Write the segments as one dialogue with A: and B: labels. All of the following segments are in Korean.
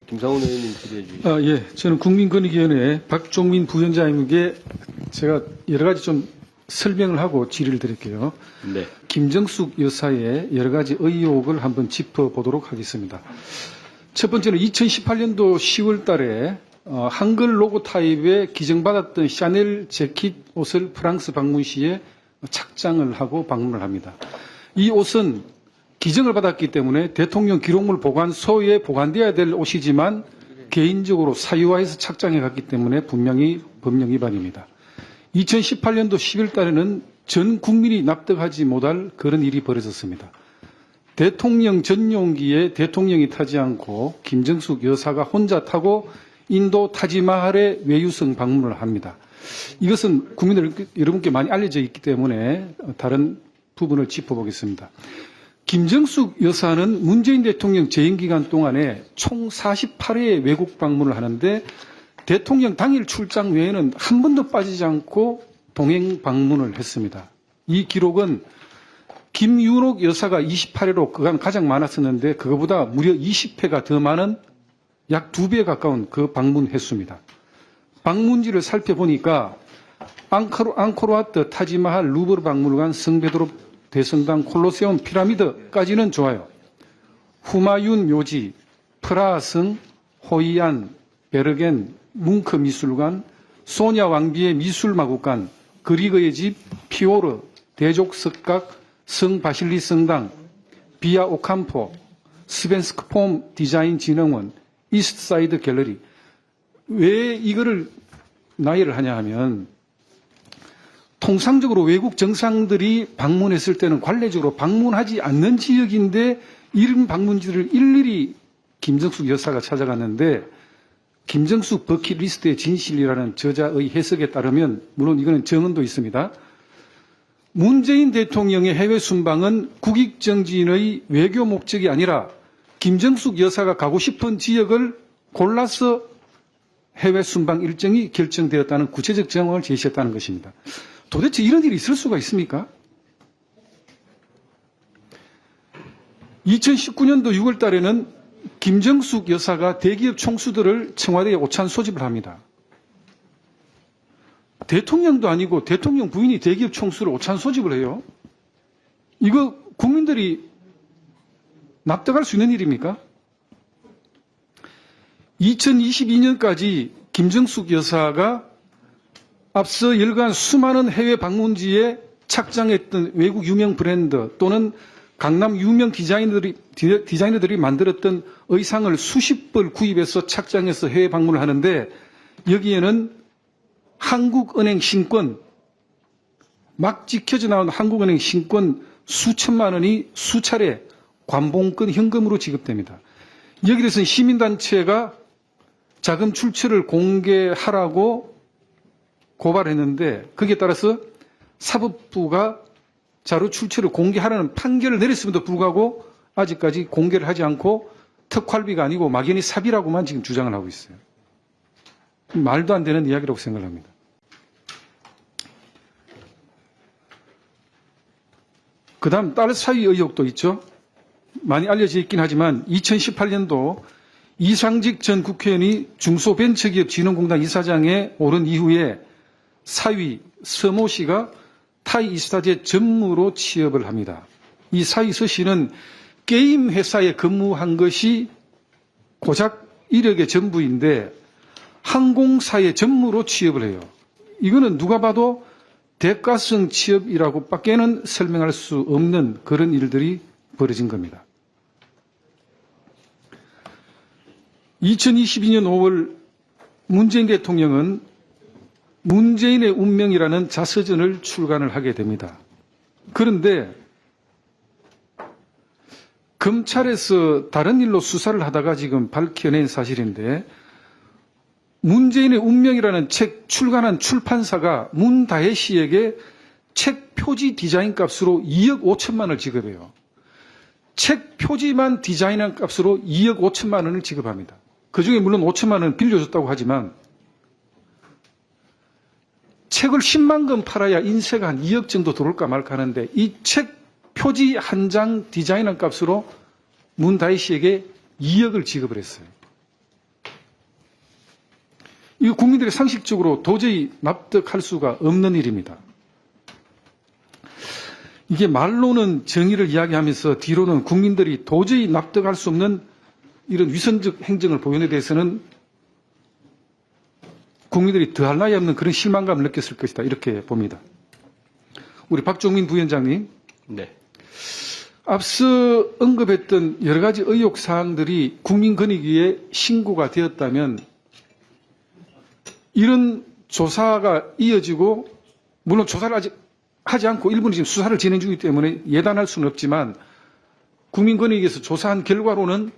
A: 김상훈 의원님 질의해 주시죠.
B: 예. 저는 국민권익위원회 박종민 부위원장님께 제가 여러 가지 좀 설명을 하고 질의를 드릴게요.
A: 네.
B: 김정숙 여사의 여러 가지 의혹을 한번 짚어보도록 하겠습니다. 첫 번째는 2018년도 10월 달에 한글 로고 타입에 기증받았던 샤넬 재킷 옷을 프랑스 방문 시에 착장을 하고 방문을 합니다. 이 옷은 기증을 받았기 때문에 대통령 기록물 보관소에 보관되어야 될 옷이지만 개인적으로 사유화해서 착장해 갔기 때문에 분명히 법령 위반입니다. 2018년도 10월 달에는 전 국민이 납득하지 못할 그런 일이 벌어졌습니다. 대통령 전용기에 대통령이 타지 않고 김정숙 여사가 혼자 타고 인도 타지마할에 외유성 방문을 합니다. 이것은 국민들 여러분께 많이 알려져 있기 때문에 다른 부분을 짚어보겠습니다. 김정숙 여사는 문재인 대통령 재임 기간 동안에 총 48회의 외국 방문을 하는데 대통령 당일 출장 외에는 한 번도 빠지지 않고 동행 방문을 했습니다. 이 기록은 김윤옥 여사가 28회로 그간 가장 많았었는데 그거보다 무려 20회가 더 많은 약 2배에 가까운 그 방문 횟수입니다. 방문지를 살펴보니까 앙코르와트, 타지마할, 루브르 박물관, 성베드로 대성당, 콜로세움, 피라미드까지는 좋아요. 후마윤 묘지, 프라하성, 호이안, 베르겐, 뭉크 미술관, 소냐 왕비의 미술마국관, 그리그의 집, 피오르, 대족석각, 성 바실리 성당, 비아 오캄포, 스벤스크 폼 디자인 진흥원, 이스트사이드 갤러리. 왜 이거를 나열을 하냐 하면 통상적으로 외국 정상들이 방문했을 때는 관례적으로 방문하지 않는 지역인데 이런 방문지를 일일이 김정숙 여사가 찾아갔는데 김정숙 버킷리스트의 진실이라는 저자의 해석에 따르면 물론 이거는 정언도 있습니다. 문재인 대통령의 해외 순방은 국익정진의 외교 목적이 아니라 김정숙 여사가 가고 싶은 지역을 골라서 해외 순방 일정이 결정되었다는 구체적 정황을 제시했다는 것입니다. 도대체 이런 일이 있을 수가 있습니까? 2019년도 6월 달에는 김정숙 여사가 대기업 총수들을 청와대에 오찬 소집을 합니다. 대통령도 아니고 대통령 부인이 대기업 총수를 오찬 소집을 해요. 이거 국민들이 납득할 수 있는 일입니까? 2022년까지 김정숙 여사가 앞서 열간 수많은 해외 방문지에 착장했던 외국 유명 브랜드 또는 강남 유명 디자이너들이 만들었던 의상을 수십 벌 구입해서 착장해서 해외 방문을 하는데 여기에는 한국은행 신권, 막 찍혀져 나온 한국은행 신권 수천만 원이 수차례 관봉권 현금으로 지급됩니다. 여기에서는 시민단체가 자금 출처를 공개하라고 고발했는데 거기에 따라서 사법부가 자료 출처를 공개하라는 판결을 내렸음에도 불구하고 아직까지 공개를 하지 않고 특활비가 아니고 막연히 사비라고만 지금 주장을 하고 있어요. 말도 안 되는 이야기라고 생각합니다. 그 다음 딸 사위 의혹도 있죠. 많이 알려져 있긴 하지만 2018년도 이상직 전 국회의원이 중소벤처기업진흥공단 이사장에 오른 이후에 사위 서모 씨가 타이 이스타제 전무로 취업을 합니다. 이 사위 서 씨는 게임 회사에 근무한 것이 고작 이력의 전부인데 항공사의 전무로 취업을 해요. 이거는 누가 봐도 대가성 취업이라고 밖에는 설명할 수 없는 그런 일들이 벌어진 겁니다. 2022년 5월 문재인 대통령은 문재인의 운명이라는 자서전을 출간을 하게 됩니다. 그런데 검찰에서 다른 일로 수사를 하다가 지금 밝혀낸 사실인데 문재인의 운명이라는 책 출간한 출판사가 문다혜 씨에게 책 표지 디자인 값으로 2억 5천만 원을 지급해요. 책 표지만 디자인한 값으로 2억 5천만 원을 지급합니다. 그중에 물론 5천만 원은 빌려줬다고 하지만 책을 10만 권 팔아야 인세가 한 2억 정도 들어올까 말까 하는데 이 책 표지 한 장 디자인한 값으로 문다혜 씨에게 2억을 지급을 했어요. 이거 국민들이 상식적으로 도저히 납득할 수가 없는 일입니다. 이게 말로는 정의를 이야기하면서 뒤로는 국민들이 도저히 납득할 수 없는 이런 위선적 행정을 보여내 대해서는 국민들이 더할 나위 없는 그런 실망감을 느꼈을 것이다. 이렇게 봅니다. 우리 박종민 부위원장님.
A: 네.
B: 앞서 언급했던 여러 가지 의혹 사항들이 국민권익위에 신고가 되었다면 이런 조사가 이어지고 물론 조사를 아직 하지 않고 일본이 지금 수사를 진행 중이기 때문에 예단할 수는 없지만 국민권익위에서 조사한 결과로는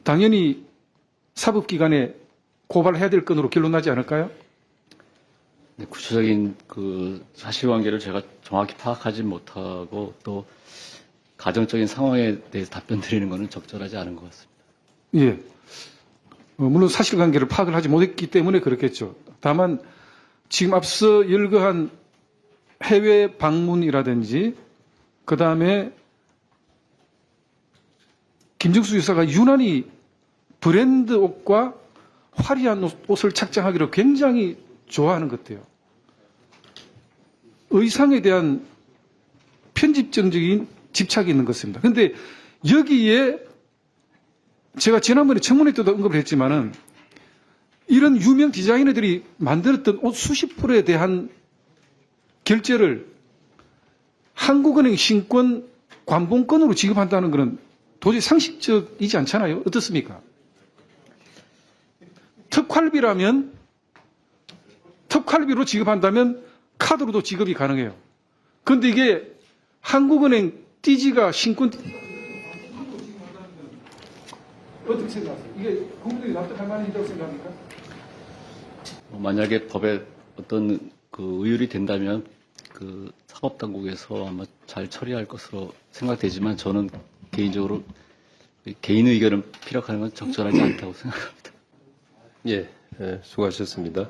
B: 당연히 사법기관에 고발해야 될 건으로 결론 나지 않을까요?
A: 네, 구체적인 그 사실관계를 제가 정확히 파악하지 못하고 또 가정적인 상황에 대해서 답변 드리는 것은 적절하지 않은 것 같습니다.
B: 예. 물론 사실관계를 파악을 하지 못했기 때문에 그렇겠죠. 다만 지금 앞서 열거한 해외 방문이라든지 그다음에 김정수 유사가 유난히 브랜드 옷과 화려한 옷을 착장하기로 굉장히 좋아하는 것 같아요. 의상에 대한 편집적인 집착이 있는 것 같습니다. 그런데 여기에 제가 지난번에 청문회 때도 언급을 했지만은 이런 유명 디자이너들이 만들었던 옷 수십 프로에 대한 결제를 한국은행 신권 관봉권으로 지급한다는 것은 도저히 상식적이지 않잖아요. 어떻습니까? 특활비로 지급한다면 카드로도 지급이 가능해요. 그런데 이게 한국은행 띠지가 신권 어떻게 생각하세요? 이게 국민들이 납득할 만한 일이라고 생각합니까?
A: 만약에 법에 어떤 그 의율이 된다면 그 사법당국에서 아마 잘 처리할 것으로 생각되지만 저는 개인적으로 개인의 의견을 피력하는 건 적절하지 않다고 생각합니다.
C: 예, 수고하셨습니다.